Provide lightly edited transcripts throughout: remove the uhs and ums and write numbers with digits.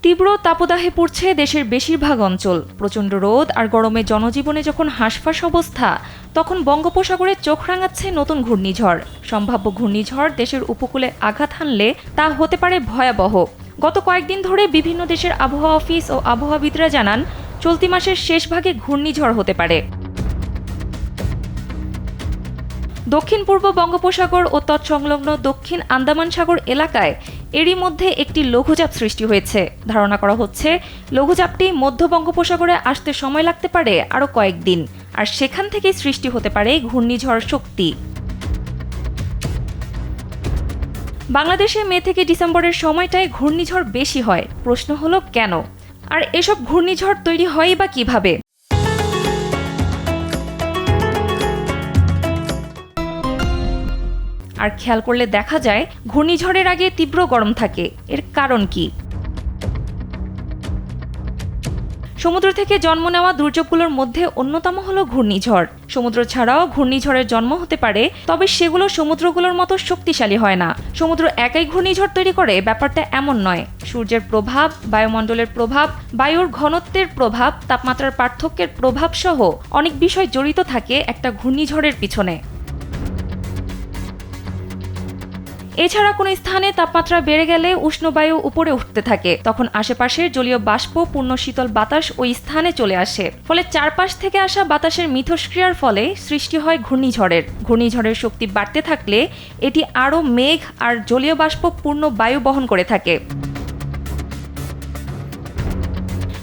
তীব্র তাপদাহে পড়ছে দেশের বেশিরভাগ অঞ্চল। প্রচণ্ড রোদ আর গরমে জনজীবনে যখন হাঁসফাঁস অবস্থা, তখন বঙ্গোপসাগরে চোখ রাঙাচ্ছে নতুন ঘূর্ণিঝড়। সম্ভাব্য ঘূর্ণিঝড় দেশের উপকূলে আঘাত হানলে তা হতে পারে ভয়াবহ। গত কয়েকদিন ধরে বিভিন্ন দেশের আবহাওয়া অফিস ও আবহাওয়াবিদরা জানান, চলতি মাসের শেষ ভাগে ঘূর্ণিঝড় হতে পারে। দক্ষিণ পূর্ব বঙ্গোপসাগর ও তৎসংলগ্ন দক্ষিণ আন্দামান সাগর এলাকায় এরই মধ্যে একটি লঘুচাপ সৃষ্টি হয়েছে। ধারণা করা হচ্ছে, লঘুচাপটি মধ্য বঙ্গোপসাগরে আসতে সময় লাগতে পারে আরও কয়েকদিন, আর সেখান থেকেই সৃষ্টি হতে পারে ঘূর্ণিঝড় শক্তি। বাংলাদেশে মে থেকে ডিসেম্বরের সময়টায় ঘূর্ণিঝড় বেশি হয়। প্রশ্ন হলো কেন? আর এসব ঘূর্ণিঝড় তৈরি হয় বা কিভাবে? আর খেয়াল করলে দেখা যায়, ঘূর্ণিঝড়ের আগে তীব্র গরম থাকে। এর কারণ কি? সমুদ্র থেকে জন্ম নেওয়া দুর্যোগগুলোর মধ্যে অন্যতম হলো ঘূর্ণিঝড়। সমুদ্র ছাড়াও ঘূর্ণিঝড়ের জন্ম হতে পারে, তবে সেগুলো সমুদ্রগুলোর মতো শক্তিশালী হয় না। সমুদ্র একাই ঘূর্ণিঝড় তৈরি করে ব্যাপারটা এমন নয়। সূর্যের প্রভাব, বায়ুমণ্ডলের প্রভাব, বায়ুর ঘনত্বের প্রভাব, তাপমাত্রার পার্থক্যের প্রভাব সহ অনেক বিষয় জড়িত থাকে একটা ঘূর্ণিঝড়ের পিছনে। এছাড়া কোনো স্থানে তাপমাত্রা বেড়ে গেলে উষ্ণ বায়ু উপরে উঠতে থাকে, তখন আশেপাশের জলীয় বাষ্প পূর্ণ শীতল বাতাস ওই স্থানে চলে আসে। ফলে চারপাশ থেকে আসা বাতাসের মিথস্ক্রিয়ার ফলে সৃষ্টি হয় ঘূর্ণিঝড়ের। ঘূর্ণিঝড়ের শক্তি বাড়তে থাকলে এটি আরও মেঘ আর জলীয় বাষ্প পূর্ণ বায়ু বহন করে থাকে।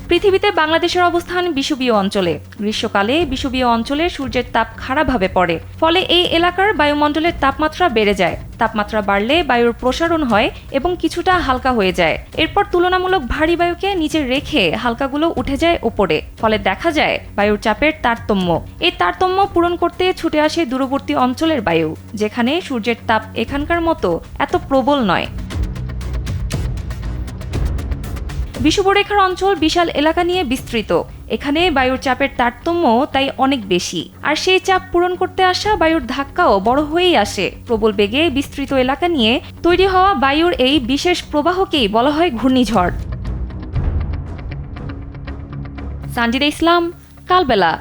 পৃথিবীতে বাংলাদেশের অবস্থান বিষুবীয় অঞ্চলে। গ্রীষ্মকালে বিষুবীয় অঞ্চলে সূর্যের তাপ খারাপভাবে পড়ে, ফলে এই এলাকার বায়ুমণ্ডলের তাপমাত্রা বেড়ে যায়। তাপমাত্রা বাড়লে বায়ুর প্রসারণ হয় এবং কিছুটা হালকা হয়ে যায়। এরপর তুলনামূলক ভারী বায়ুকে নিচে রেখে হালকাগুলো উঠে যায় ওপরে। ফলে দেখা যায় বায়ুর চাপের তারতম্য। এই তারতম্য পূরণ করতে ছুটে আসে দূরবর্তী অঞ্চলের বায়ু, যেখানে সূর্যের তাপ এখানকার মতো এত প্রবল নয়। বিষুবরেখার অঞ্চল বিশাল এলাকা নিয়ে বিস্তৃত। এখানে বায়ুর চাপের তারতম্য তাই অনেক বেশি, আর সেই চাপ পূরণ করতে আসা বায়ুর ধাক্কাও বড় হয়েই আসে। প্রবল বেগে বিস্তৃত এলাকা নিয়ে তৈরি হওয়া বায়ুর এই বিশেষ প্রবাহকেই বলা হয় ঘূর্ণিঝড়। সানজিদা ইসলাম, কালবেলা।